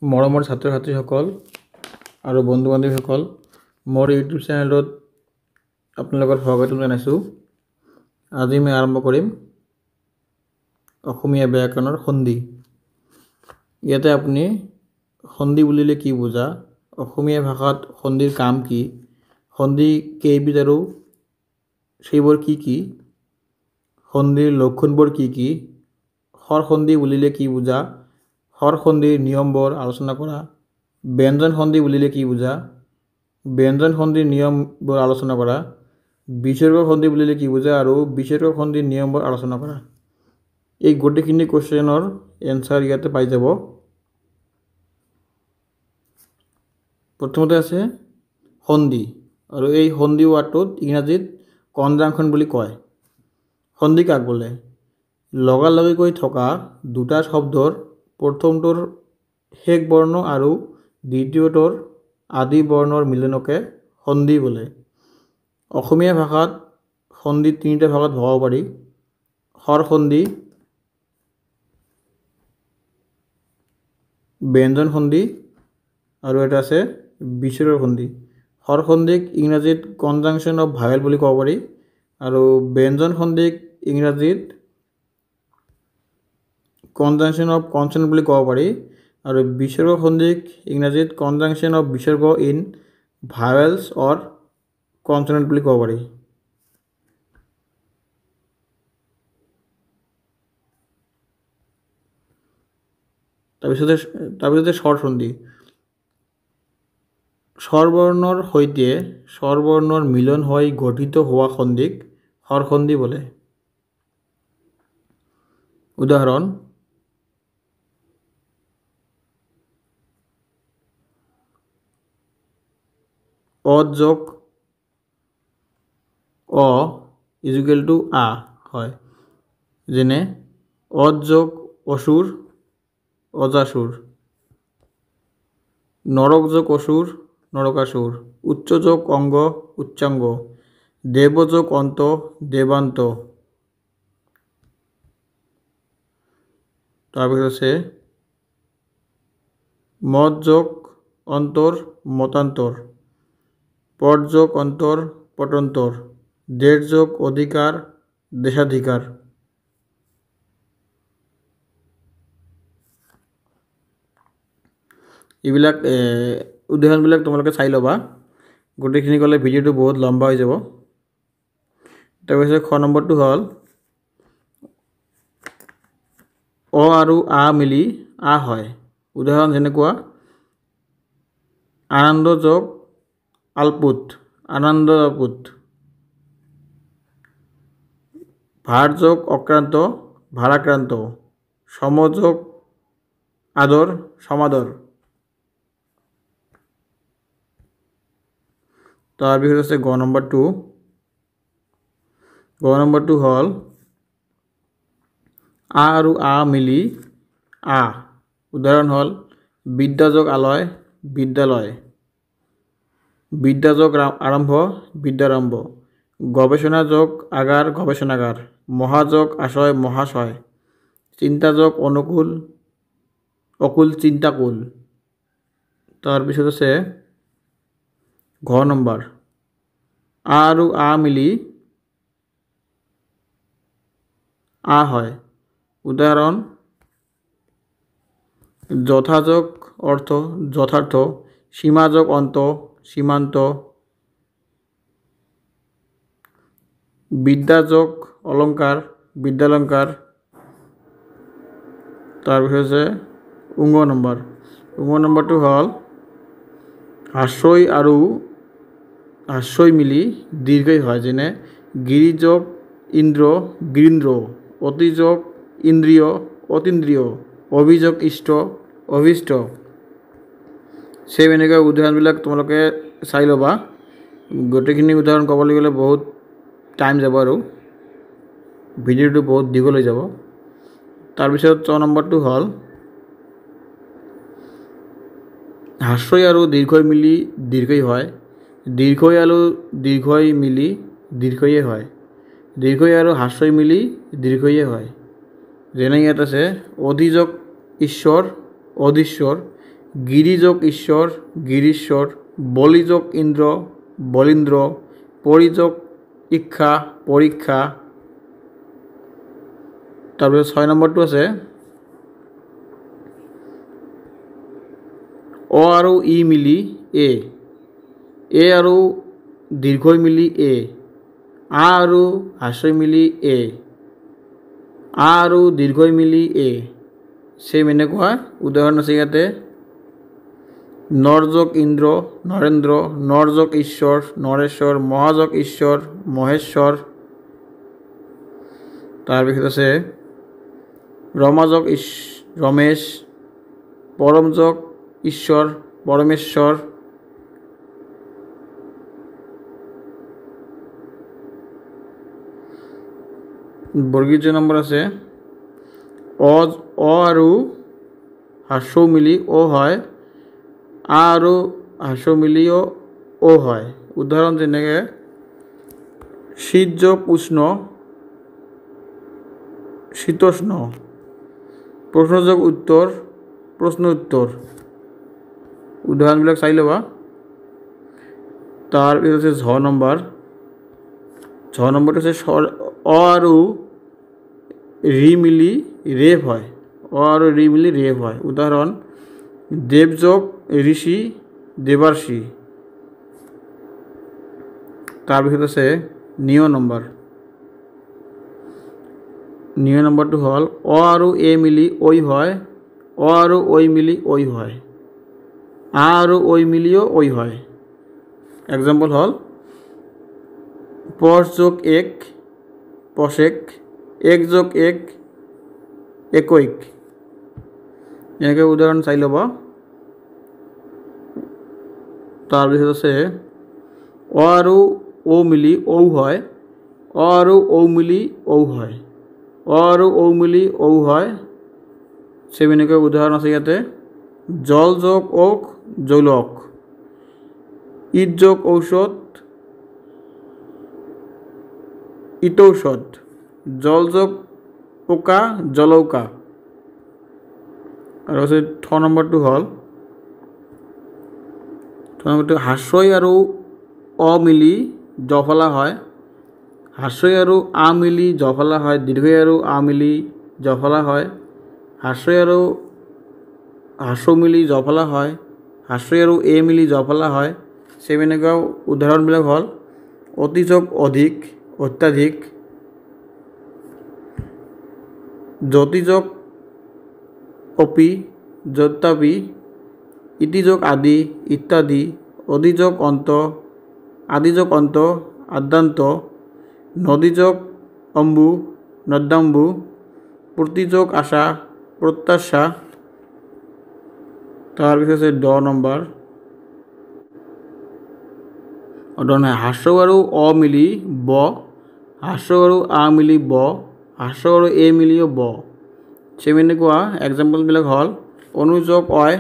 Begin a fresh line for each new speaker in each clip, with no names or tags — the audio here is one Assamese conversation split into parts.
মৰমৰ ছাত্ৰ ছাত্ৰীসকল আৰু বন্ধু বান্ধৱীসকল, মোৰ ইউটিউব চেনেলত আপোনালোকৰ স্বাগতম জনাইছোঁ। আজি মই আৰম্ভ কৰিম অসমীয়া ব্যাকৰণৰ সন্ধি। ইয়াতে আপুনি সন্ধি বুলিলে কি বুজা, অসমীয়া ভাষাত সন্ধিৰ কাম কি, সন্ধি কেইবিধ আৰু সেইবোৰ কি কি, সন্ধিৰ লক্ষণবোৰ কি কি, স্বৰসন্ধি বুলিলে কি বুজা, স্বৰসন্ধিৰ নিয়মবোৰ আলোচনা কৰা, ব্যঞ্জন সন্ধি বুলিলে কি বুজা, ব্যঞ্জন সন্ধিৰ নিয়মবোৰ আলোচনা কৰা, বিসৰ্গ সন্ধি বুলিলে কি বুজা আৰু বিসৰ্গ সন্ধিৰ নিয়মবোৰ আলোচনা কৰা। এই গোটেইখিনি কুৱেশ্যনৰ এনচাৰ ইয়াতে পাই যাব। প্ৰথমতে আছে সন্ধি, আৰু এই সন্ধি ৱাৰ্ডটোত ইংৰাজীত কনজাংশ্যন বুলি কয়। সন্ধি কাক বোলে? লগালগিকৈ থকা দুটা শব্দৰ প্ৰথমটোৰ শেষ বৰ্ণ আৰু দ্বিতীয়টোৰ আদি বৰ্ণৰ মিলনকে সন্ধি বোলে। অসমীয়া ভাষাত সন্ধি তিনিটা ভাগত ভগাব পাৰি: স্বৰসন্ধি, ব্যঞ্জন সন্ধি আৰু এটা আছে বিসৰ্গ সন্ধি। স্বৰসন্ধিক ইংৰাজীত কনজাংশ্যন অফ ভাৱেল বুলি ক'ব পাৰি, আৰু ব্যঞ্জন সন্ধিক ইংৰাজীত কনজাংশ্যন অফ কনচনেণ্ট বুলি ক'ব পাৰি, আৰু বিসৰ্গ সন্ধিক ইংৰাজীত কনজাংশ্যন অফ বিসৰ্গ ইন ভাৱেলছ অৰ কনচনেণ্ট বুলি ক'ব পাৰি। তাৰপিছতে স্বৰসন্ধি। স্বৰবৰ্ণৰ সৈতে স্বৰবৰ্ণৰ মিলন হৈ গঠিত হোৱা সন্ধিক স্বৰসন্ধি বোলে। উদাহৰণ: অ যোগ অ ইজুকেল টু আ হয়। যেনে অ যোগ অসুৰ অজাসুৰ, নৰক যোগ অসুৰ নৰকাসুৰ, উচ্চ যোগ অংগ উচ্চাংগ, দেৱ যোগ অন্ত দেৱান্ত। তাৰপিছত আছে মত যোগ অন্তৰ মতান্তৰ, পদ যোগ অন্তৰ পটন্তৰ, দেশ যোগ অধিকাৰ দেশাধিকাৰ। এইবিলাক উদাহৰণবিলাক তোমালোকে চাই ল'বা। গোটেইখিনি ক'লে ভিডিঅ'টো বহুত লম্বা হৈ যাব। তাৰপিছত খ নম্বৰটো হ'ল অ আৰু আ মিলি আ হয়। উদাহৰণ যেনেকুৱা: আনন্দ যোগ আলপুত আনন্দ আলপুত, ভাৰ যোগ অক্ৰান্ত ভাৰাক্ৰান্ত, সম যোগ আদৰ সমাদৰ। তাৰপিছত আছে গ নম্বৰটো। গ নম্বৰটো হ'ল আ আৰু আ মিলি আ। উদাহৰণ হ'ল বিদ্যা যোগ আলয় বিদ্যালয়, বিদ্যা যোগ আৰম্ভ বিদ্যাৰম্ভ, গৱেষণা যোগ আগাৰ গৱেষণাগাৰ, মহাযোগ আশয় মহাশয়, চিন্তা যোগ অনুকূল অকুল চিন্তাকুল। তাৰপিছত আছে ঘ নম্বৰ, আ আৰু আ মিলি আ হয়। উদাহৰণ যথাযোগ অৰ্থ যথাৰ্থ, সীমা যোগ অন্ত সীমান্ত, বিদ্যা যোগ অলংকাৰ বিদ্যালংকাৰ। তাৰপিছত আছে উঙ নম্বৰ। উঙ নম্বৰটো হ'ল হাস্যই আৰু হাস্যই মিলি দীৰ্ঘই হয়। যেনে গিৰি যোগ ইন্দ্ৰ গিৰীন্দ্ৰ, অতি যোগ ইন্দ্ৰিয় অতীন্দ্ৰিয়, অভিযোগ ইষ্ট অভীষ্ট। ছেম এনেকুৱা উদাহৰণবিলাক তোমালোকে চাই ল'বা। গোটেইখিনি উদাহৰণ ক'বলৈ গ'লে বহুত টাইম যাব আৰু ভিডিঅ'টো বহুত দীঘল হৈ যাব। তাৰপিছত ছ নম্বৰটো হ'ল হাস্যই আৰু দীৰ্ঘই মিলি দীৰ্ঘই হয়, দীৰ্ঘই আৰু দীৰ্ঘই মিলি দীৰ্ঘয়ে হয়, দীৰ্ঘই আৰু হাস্যই মিলি দীৰ্ঘয়ে হয়। যেনে ইয়াত আছে অধিযোগ ঈশ্বৰ অধীশ্বৰ, গিৰিযোগ ঈশ্বৰ গিৰীশ্বৰ, বলিযোগ ইন্দ্ৰ বলীন্দ্ৰ, পৰিযোগ ইক্ষা পৰীক্ষা। তাৰপিছত 6 নম্বৰটো আছে অ আৰু ই মিলি এ আৰু দীৰ্ঘই মিলি এ, আ আৰু হাস্যই মিলি এ, আ আৰু দীৰ্ঘই মিলি এ। চেম এনেকুৱা উদাহৰণ আছে ইয়াতে নৰযোগ ইন্দ্ৰ নৰেন্দ্ৰ, নৰযোগ ঈশ্বৰ নৰেশ্বৰ, মহাযোগ ঈশ্বৰ মহেশ্বৰ। তাৰপিছত আছে ৰমাযোগ ৰমেশ, পৰমযোগ ঈশ্বৰ পৰমেশ্বৰ। বৰ্গীয় নম্বৰ আছে অ আৰু হাস্য মিলি অ হয়, আ আৰু হাস্য মিলি অ হয়। উদাহৰণ যেনেকৈ শীতযোগ উষ্ণ শীতোষ্ণ, প্ৰশ্নযোগ উত্তৰ প্ৰশ্ন উত্তৰ। উদাহৰণবিলাক চাই ল'বা। তাৰপিছত আছে ঝ নম্বৰটো আছে অ আৰু ৰি মিলি ৰেভ হয়, অ আৰু ৰি মিলি ৰেভ হয়। উদাহৰণ দেৱযোগ ঋষি দেৱাৰ্ষি। তাৰপিছত আছে নিয় নম্বৰটো হ'ল অ আৰু এ মিলি ঐ হয়, অ আৰু ঐ মিলি ঐ হয়, আ আৰু ঐ মিলিও ঐ হয়। এক্সাম্পল হ'ল পশ যোগ এক পশেক, এক যোগ এক একৈক। এনেকৈ উদাহৰণ চাই ল'ব। তাৰপিছত আছে অ আৰু ঔ মিলি ঔ হয়, অ আৰু ঔ মিলি ঔ হয়, অ আৰু ঔ মিলি ঔ হয়। চেম এনেকৈ উদাহৰণ আছে ইয়াতে জল যোগ ওক জলক, ঈদ যোগ ঔষধ ইতৌষধ, জল যোগ উকা জলৌকা। আৰু আছে ঠ নম্বৰটো হ'ল হাস্যই আৰু অ মিলি জফলা হয়, হাস্যই আৰু আ মিলি জফলা হয়, দীৰ্ঘই আৰু আ মিলি জফলা হয়, হাস্যই আৰু হাস্য মিলি জফলা হয়, হাস্যই আৰু এ মিলি জফলা হয়। চেম এনেকুৱা উদাহৰণবিলাক হ'ল অতিযোগ অধিক অত্যাধিক, যতিযোগ অপি যত্যাপি, ইতিযোগ আদি ইত্যাদি, অধিযোগ অন্ত আদিযোগ অন্ত আদ্যান্ত, নদীযোগ অম্বু নদ্যাম্বু, প্ৰতিযোগ আশা প্ৰত্যাশা। তাৰপিছত আছে ড নম্বৰ হাস্য আৰু অ মিলি ব, হাস্য আৰু আ মিলি ব, হাস্য আৰু এ মিলিও ব। চেম এনেকুৱা এক্সাম্পলবিলাক হ'ল অনুযোগ অয়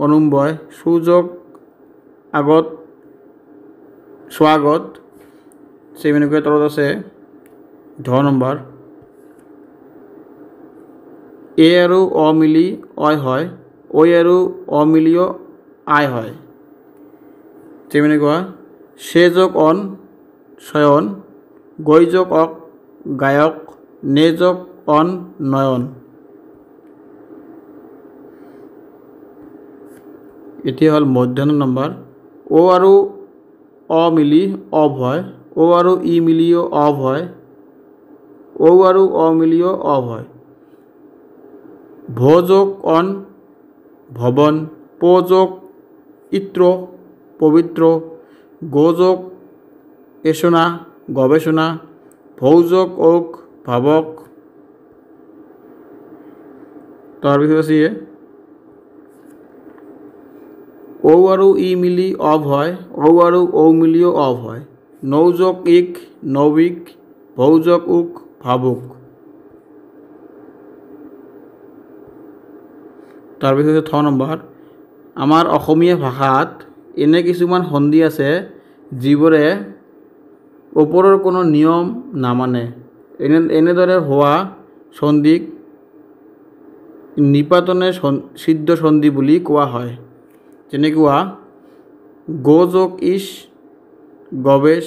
অনুম্বয়, সুযোগ আগত স্বাগত। চেম এনেকুৱা তলত আছে ঢ নম্বৰ এ আৰু অ মিলি অয় হয়, ঐ আৰু অ মিলিও আই হয়। চেম এনেকুৱা সে যোগ অন শয়ন, গৈ যোগ অক গায়ক, নে যোগ অন নয়ন। এতিয়া হ'ল মধ্যাহ্ন নম্বৰ অ আৰু অ মিলি অভ হয়, অ আৰু ই মিলিও অভ হয়, ঔ আৰু অ মিলিও অভ হয়। ভ যোগ অন ভৱন, প যোগ ইত্ৰ পবিত্ৰ, গ যোগ এষণা গৱেষণা, ভৌ যোগ ওক ভাবক। তাৰপিছত আছে ঔ আৰু ই মিলি অভ হয়, ঔ আৰু ঔ মিলিও অভ হয়, নৌ যোগ ইক নৌবিক, ভৌ যোগ উক ভাবুক। তাৰপিছত ঠ নম্বৰ আমাৰ অসমীয়া ভাষাত এনে কিছুমান সন্ধি আছে যিবোৰে ওপৰৰ কোনো নিয়ম নামানে। এনেদৰে হোৱা সন্ধিক নিপাতনে সিদ্ধ সন্ধি বুলি কোৱা হয়। যেনেকুৱা গ যোগ ইছ গৱেষ,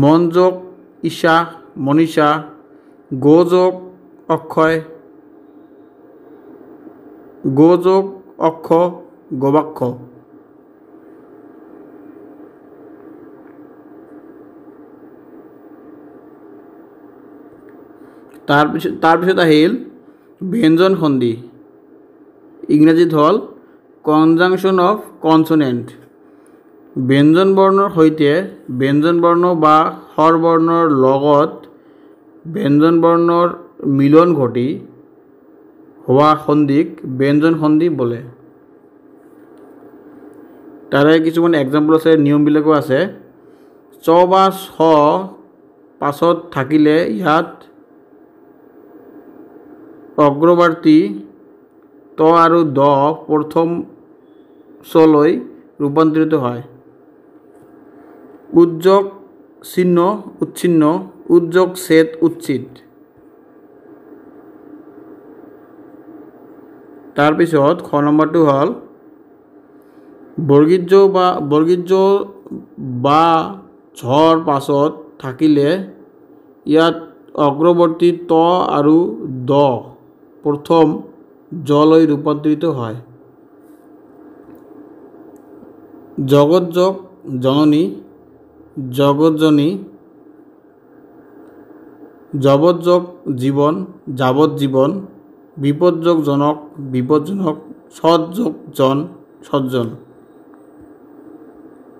মন যোগ ঈশা মনীষা, গ যোগ অক্ষয়, গ যোগ অক্ষ গবাক্ষ। তাৰপিছত আহিল ব্যঞ্জন সন্ধি, ইংৰাজীত হ'ল কনজাংচন অফ কনচনেণ্ট। ব্যঞ্জন বৰ্ণৰ সৈতে ব্যঞ্জন বৰ্ণ বা স্বৰ বৰ্ণৰ লগত ব্যঞ্জন বৰ্ণৰ মিলন ঘটি হোৱা সন্ধিক ব্যঞ্জন সন্ধি বোলে। তাৰে কিছুমান এক্সাম্পল আছে, নিয়মবিলাকো আছে। চ বা ছ পাছত থাকিলে ইয়াত অগ্ৰৱৰ্তী ত আৰু দ প্ৰথম চলৈ ৰূপান্তৰিত হয়। উদ্যোগ চিহ্ন উচ্ছিন্ন, উদ্যোগ ছেদ উচ্ছিদ। তাৰপিছত খ নম্বৰটো হ'ল বৰ্গীজ বা ঝৰ পাছত থাকিলে ইয়াত অগ্ৰৱৰ্তী ত আৰু দ প্ৰথম জলৈ ৰূপান্তৰিত হয়। জগত যোগ জননী, জগতজনী, জবত যোগ জীৱন, যাৱত জীৱন, বিপদ যোগ জনক, বিপদজনক, সৎ যোগ জন, সৎজন।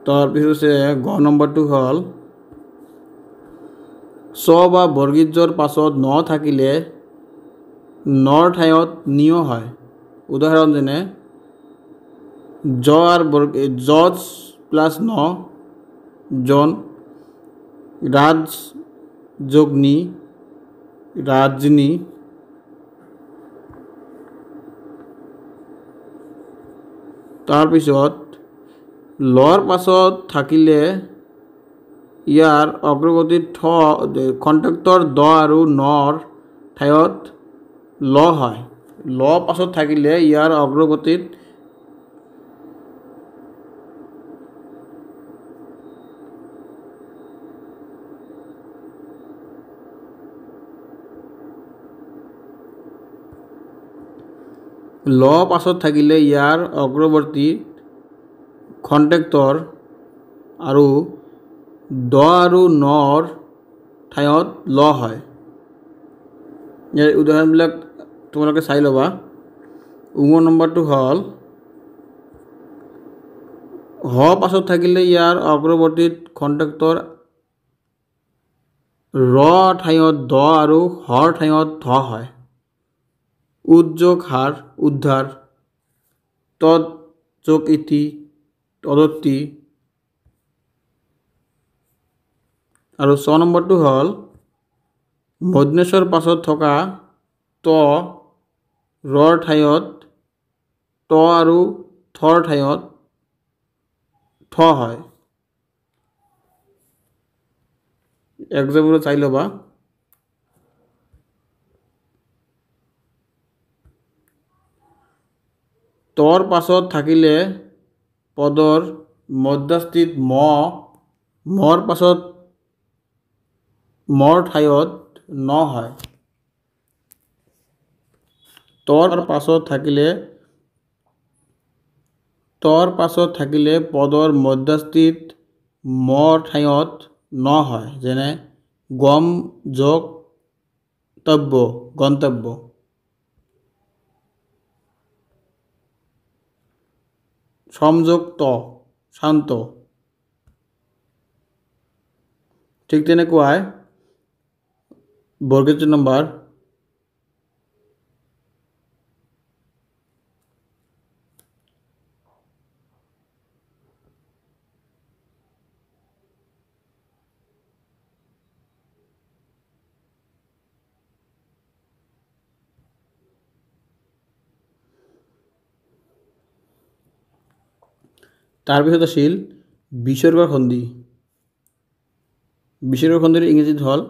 তাৰপিছত আছে গ নম্বৰটো হ'ল চ বা বৰ্গীজৰ পাছত ন থাকিলে নৰ ঠাইত নিয় হয়। উদাহৰণ যেনে জজ প্লাছ ন জন, ৰাজ যোগ নি, ৰাজনী। তাৰপিছত লৰ পাছত থাকিলে ইয়াৰ অগ্ৰগতিত কণ্ট্ৰেক্টৰ দ আৰু নৰ ঠাইত ল হয়। ল পাছত থাকিলে ইয়াৰ অগ্ৰগতিত ল পাছত থাকিলে ইয়াৰ অগ্ৰৱৰ্তী কণ্ট্ৰেক্টৰ আৰু দ আৰু নৰ ঠাইত ল হয়। ইয়াৰ উদাহৰণবিলাক তোমালোকে চাই ল'বা। নম্বৰটো হ'ল হ পাছত থাকিলে ইয়াৰ অগ্ৰৱৰ্তীত কণ্ট্ৰেক্টৰ ৰ ঠাইত দ আৰু হৰ ঠাইত ধ হয়। উদ্যোগ হাৰ উদ্ধাৰ, তদ যোগ ইতি তদত্তি। আৰু ছ নম্বৰটো হ'ল মধ্যশ্বৰ পাছত থকা ত ৰৰ ঠাইত ত আৰু থৰ ঠাইত থ হয়। এক্সাম্পল চাই ল'বা। তৰ পাছত থাকিলে পদৰ মধ্যস্থিত মৰ পাছত মৰ ঠাইত ন হয়। তৰ পাছত থাকিলে পদৰ মধ্যস্থিত মৰ ঠাইত ন হয়। যেনে গম যোগ তব্য গন্তব্য। সমযোগ ত শান্ত। ঠিক তেনেকুৱাই বৰ্গীজ নম্বৰ তাৰপিছত আছিল বিসৰ্গৰ সন্ধি। বিসৰ্গৰ সন্ধিৰ ইংৰাজীত হ'ল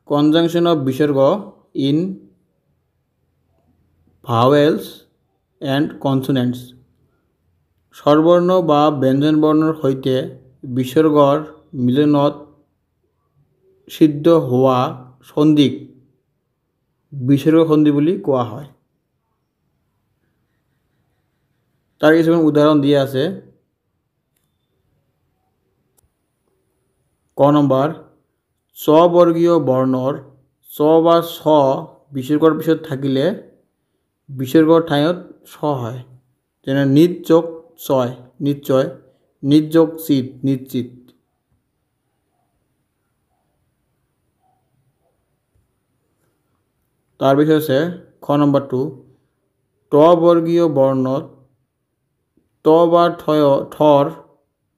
কনজাংচন অফ বিসৰ্গ ইন ভাৱেলছ এণ্ড কনচনেণ্টছ স্বৰবৰ্ণ বা ব্যঞ্জনবৰ্ণৰ সৈতে বিসৰ্গৰ মিলনত সিদ্ধ হোৱা সন্ধিক বিসৰ্গ সন্ধি বুলি কোৱা হয়। তাৰ কিছুমান উদাহৰণ দিয়া আছে। ক নম্বৰ, স্ববৰ্গীয় বৰ্ণৰ চ বা ছ বিসৰ্গৰ পিছত থাকিলে বিসৰ্গৰ ঠাইত ছ হয়। যেনে নিত যোগ ছয় নিশ্চয়, নিত যোগ চিত নিশ্চিত। তাৰপিছত আছে খ নম্বৰটো, ত বৰ্গীয় বৰ্ণত ত বা থৰ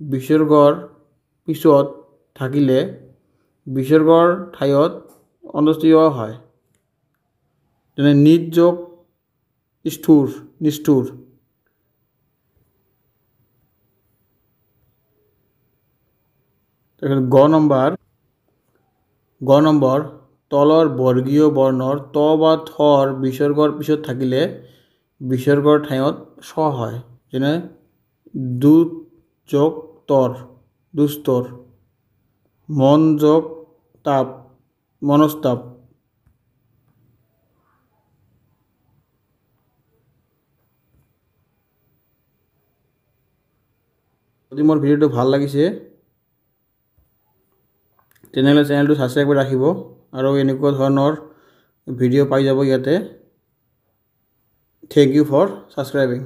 বিসৰ্গৰ পিছত থাকিলে বিসৰ্গৰ ঠাইত অনুষ্ঠিত হয়। যেনে নিত যোগ স্থূৰ নিষ্ঠুৰ। তাৰপিছত গ নম্বৰ, তলৰ বৰ্গীয় বৰ্ণৰ ত বা থৰ বিসৰ্গৰ পিছত থাকিলে বিসৰ্গৰ ঠাইত ছ হয়। যেনে দুত যোগ তৰ দুস্তৰ, মন যোগ তাপ মনস্তাপ। যদি মোৰ ভিডিঅ'টো ভাল লাগিছে তেনেহ'লে চেনেলটো ছাবস্ক্ৰাইব কৰি ৰাখিব আৰু এনেকুৱা ধৰণৰ ভিডিঅ' পাই যাব ইয়াতে। Thank you for subscribing.